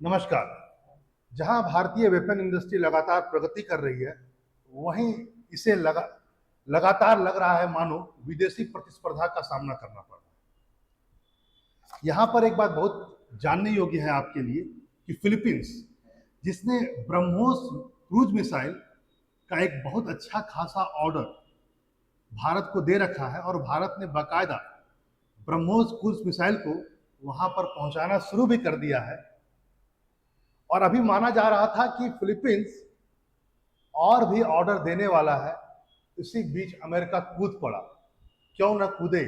नमस्कार। जहां भारतीय वेपन इंडस्ट्री लगातार प्रगति कर रही है, वहीं इसे लगातार लग रहा है मानो विदेशी प्रतिस्पर्धा का सामना करना पड़ रहा है। यहां पर एक बात बहुत जानने योग्य है आपके लिए कि फिलीपींस, जिसने ब्रह्मोस क्रूज मिसाइल का एक बहुत अच्छा खासा ऑर्डर भारत को दे रखा है और भारत ने बाकायदा ब्रह्मोस क्रूज मिसाइल को वहां पर पहुंचाना शुरू भी कर दिया है। और अभी माना जा रहा था कि फिलीपींस और भी ऑर्डर देने वाला है। इसी बीच अमेरिका कूद पड़ा। क्यों न कूदे,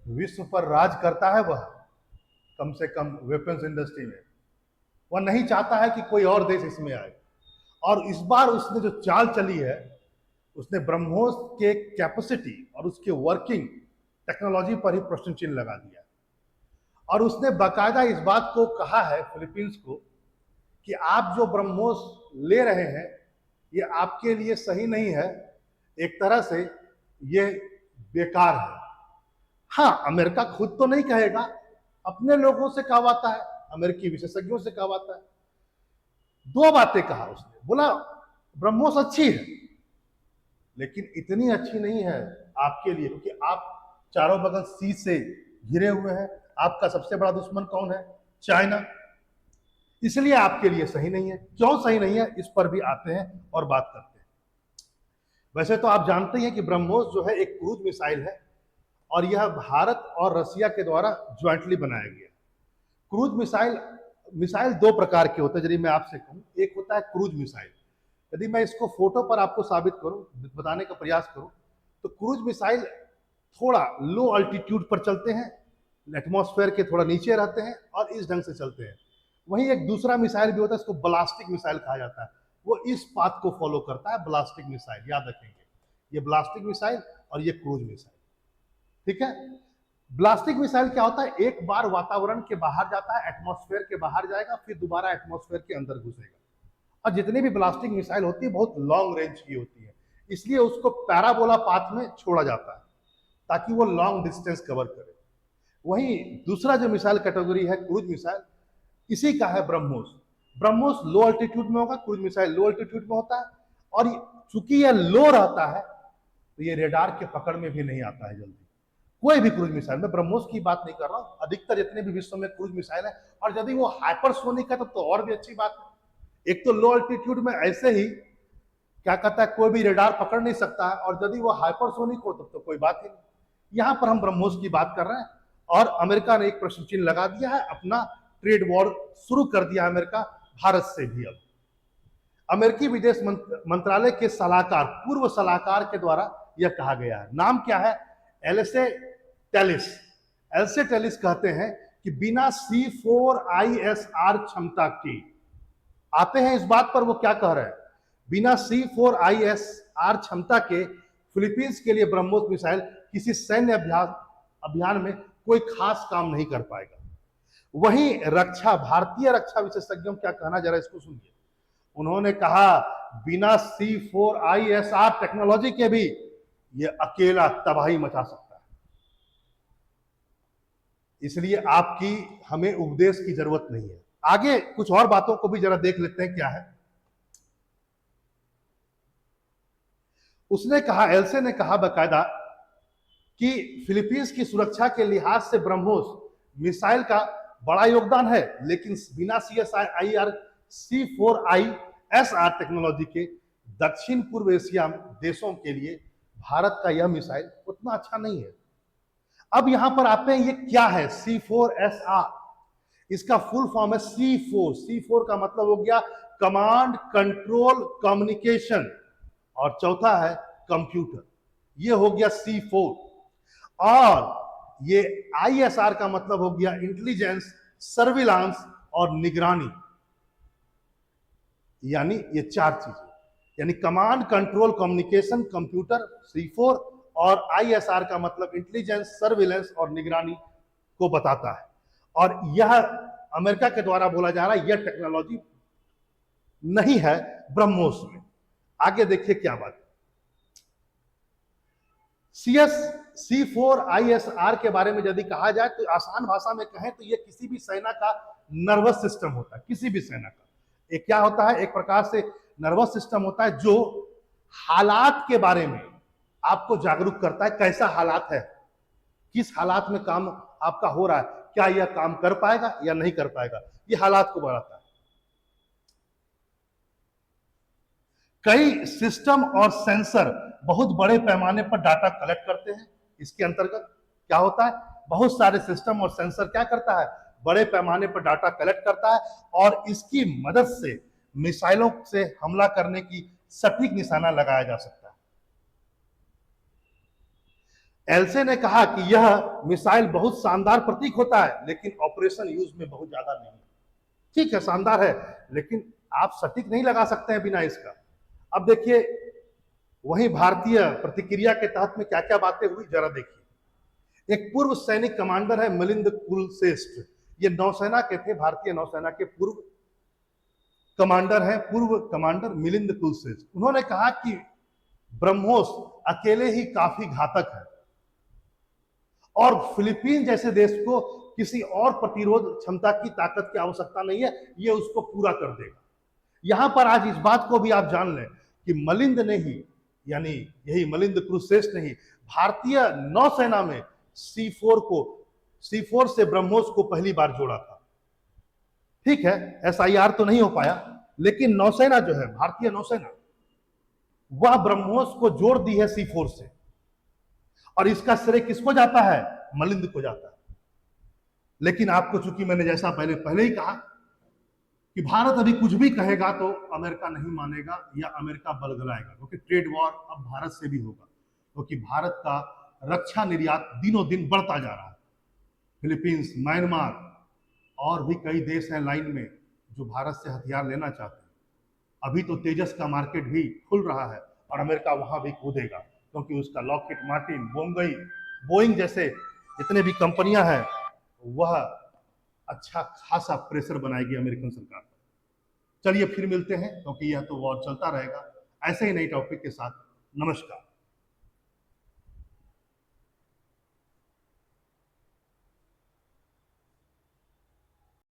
विश्व पर राज करता है वह, कम से कम वेपन्स इंडस्ट्री में। वह नहीं चाहता है कि कोई और देश इसमें आए। और इस बार उसने जो चाल चली है, उसने ब्रह्मोस के कैपेसिटी और उसके वर्किंग टेक्नोलॉजी पर ही प्रश्न चिन्ह लगा दिया। और उसने बाकायदा इस बात को कहा है फिलीपींस को कि आप जो ब्रह्मोस ले रहे हैं, ये आपके लिए सही नहीं है। एक तरह से ये बेकार है। हाँ, अमेरिका खुद तो नहीं कहेगा, अपने लोगों से कहवाता है, अमेरिकी विशेषज्ञों से कहवाता है। दो बातें कहा उसने। बोला ब्रह्मोस अच्छी है, लेकिन इतनी अच्छी नहीं है आपके लिए, क्योंकि आप चारों बगल सी से घिरे हुए हैं। आपका सबसे बड़ा दुश्मन कौन है? चाइना। इसलिए आपके लिए सही नहीं है। क्यों सही नहीं है, इस पर भी आते हैं और बात करते हैं। वैसे तो आप जानते ही हैं कि ब्रह्मोस जो है एक क्रूज मिसाइल है और यह भारत और रसिया के द्वारा ज्वाइंटली बनाया गया। क्रूज मिसाइल मिसाइल दो प्रकार के होते हैं। यदि मैं आपसे कहूं, एक होता है क्रूज मिसाइल। यदि मैं इसको फोटो पर आपको साबित करूं, बताने का प्रयास करूं, तो क्रूज मिसाइल थोड़ा लो अल्टीट्यूड पर चलते हैं, एटमॉस्फेयर के थोड़ा नीचे रहते हैं और इस ढंग से चलते हैं। वहीं एक दूसरा मिसाइल भी होता है, इसको ब्लास्टिक मिसाइल कहा जाता है। वो इस पाथ को फॉलो करता है, ब्लास्टिक मिसाइल। याद रखेंगे, ये ब्लास्टिक मिसाइल और ये क्रूज मिसाइल। ठीक है। ब्लास्टिक मिसाइल क्या होता है? एक बार वातावरण के बाहर जाता है, एटमॉस्फेयर के बाहर जाएगा, फिर दोबारा एटमॉस्फेयर के अंदर घुसेगा। और जितनी भी ब्लास्टिक मिसाइल होती है, बहुत लॉन्ग रेंज की होती है, इसलिए उसको पैराबोला पाथ में छोड़ा जाता है ताकि वो लॉन्ग डिस्टेंस कवर करे। वहीं दूसरा जो मिसाइल कैटेगरी है क्रूज मिसाइल, इसी का है ब्रह्मोस। ब्रह्मोस लो अल्टीट्यूड में होगा, क्रूज मिसाइल लो अल्टीट्यूड में होता है। और चूंकि यह लो रहता है, तो ये रेडार के पकड़ में भी नहीं आता है जल्दी। कोई भी क्रूज मिसाइल, मैं ब्रह्मोस की बात नहीं कर रहा हूं, अधिकतर जितने भी विश्व में क्रूज मिसाइल है, और यदि वो हाइपरसोनिक है तो और भी अच्छी बात है। एक तो लो अल्टीट्यूड में ऐसे ही क्या कहता है, कोई भी रेडार पकड़ नहीं सकता है, और यदि वो हाइपरसोनिक हो तब तो कोई बात ही नहीं। यहां पर हम ब्रह्मोस की बात कर रहे हैं और अमेरिका ने एक प्रश्न चिन्ह लगा दिया है। अपना ट्रेड वॉर शुरू कर दिया अमेरिका भारत से भी। अब अमेरिकी विदेश मंत्रालय के सलाहकार, पूर्व सलाहकार के द्वारा यह कहा गया है। नाम क्या है? एलसे टेलिस। एलसे टेलिस कहते हैं कि बिना C4ISR क्षमता के, आते हैं इस बात पर वो क्या कह रहे हैं, बिना C4ISR क्षमता के फिलीपींस के लिए ब्रह्मोस मिसाइल किसी सैन्य अभियान में कोई खास काम नहीं कर पाएगा। वहीं भारतीय रक्षा विशेषज्ञों क्या कहना, जरा इसको सुनिए। उन्होंने कहा बिना C4ISR टेक्नोलॉजी के भी ये अकेला तबाही मचा सकता है। इसलिए आपकी हमें उपदेश की जरूरत नहीं है। आगे कुछ और बातों को भी जरा देख लेते हैं क्या है। उसने कहा, एलसे ने कहा बकायदा कि फिलीपींस की सुरक्षा के लिहाज से ब्रह्मोस मिसाइल का बड़ा योगदान है, लेकिन बिना C4ISR टेक्नोलॉजी के दक्षिण पूर्व एशिया देशों के लिए भारत का यह मिसाइल उतना अच्छा नहीं है। अब यहां पर आते हैं, ये क्या है C4SR? इसका फुल फॉर्म है C4। C4 का मतलब हो गया कमांड कंट्रोल कम्युनिकेशन, और चौथा है कंप्यूटर। ये हो गया C4। और ये ISR का मतलब हो गया इंटेलिजेंस, सर्विलांस और निगरानी। यानी ये चार चीजें, यानी command control communication, computer C4, और ISR का मतलब इंटेलिजेंस, सर्विलेंस और निगरानी को बताता है। और यह अमेरिका के द्वारा बोला जा रहा है, यह टेक्नोलॉजी नहीं है ब्रह्मोस में। आगे देखिए क्या बात। C4ISR के बारे में यदि कहा जाए तो आसान भाषा में कहें तो यह किसी भी सेना का नर्वस सिस्टम होता है किसी भी सेना का। एक क्या होता है, एक प्रकार से नर्वस सिस्टम होता है जो हालात के बारे में आपको जागरूक करता है, कैसा हालात है, किस हालात में काम आपका हो रहा है, क्या यह काम कर पाएगा या नहीं कर पाएगा, ये हालात को बढ़ाता है। कई सिस्टम और सेंसर बहुत बड़े पैमाने पर डाटा कलेक्ट करते हैं। इसके अंतर्गत क्या होता है, बहुत सारे सिस्टम और सेंसर क्या करता है, बड़े पैमाने पर डाटा कलेक्ट करता है और इसकी मदद से मिसाइलों से हमला करने की सटीक निशाना लगाया जा सकता है। एलसे ने कहा कि यह मिसाइल बहुत शानदार प्रतीक होता है लेकिन ऑपरेशन यूज में बहुत ज्यादा नहीं। ठीक है, शानदार है लेकिन आप सटीक नहीं लगा सकते हैं बिना इसका। अब देखिए वहीं भारतीय प्रतिक्रिया के तहत में क्या क्या बातें हुई जरा देखिए। एक पूर्व सैनिक कमांडर है मिलिंद कुलश्रेष्ठ, ये नौसेना के थे, भारतीय नौसेना के पूर्व कमांडर हैं, पूर्व कमांडर मिलिंद कुलश्रेष्ठ। उन्होंने कहा कि ब्रह्मोस अकेले ही काफी घातक है और फिलीपीन जैसे देश को किसी और प्रतिरोध क्षमता की ताकत की आवश्यकता नहीं है, ये उसको पूरा कर देगा। यहां पर आज इस बात को भी आप जान लें कि मलिंद ने ही, यानी यही मिलिंद कुलश्रेष्ठ ने ही भारतीय नौसेना में C4 से ब्रह्मोस को पहली बार जोड़ा था। ठीक है, SIR तो नहीं हो पाया लेकिन नौसेना जो है, भारतीय नौसेना, वह ब्रह्मोस को जोड़ दी है C4 से और इसका श्रेय किसको जाता है, मलिंद को जाता है। लेकिन आपको चूंकि मैंने जैसा पहले ही कहा कि भारत अभी कुछ भी कहेगा तो अमेरिका नहीं मानेगा या अमेरिका बलगलाएगा, क्योंकि ट्रेड वॉर अब भारत से भी होगा, क्योंकि भारत का रक्षा निर्यात दिनों दिन बढ़ता जा रहा है। फिलीपींस, म्यांमार और भी कई देश हैं लाइन में जो भारत से हथियार लेना चाहते हैं। अभी तो तेजस का मार्केट भी खुल रहा है और अमेरिका वहां भी कूदेगा, क्योंकि उसका लॉकहीड मार्टिन, बोइंग जैसे जितने भी कंपनियां हैं वह अच्छा खासा प्रेशर बनाएगी अमेरिकन सरकार पर। चलिए फिर मिलते हैं, क्योंकि यह तो वॉर चलता रहेगा ऐसे ही नई टॉपिक के साथ। नमस्कार।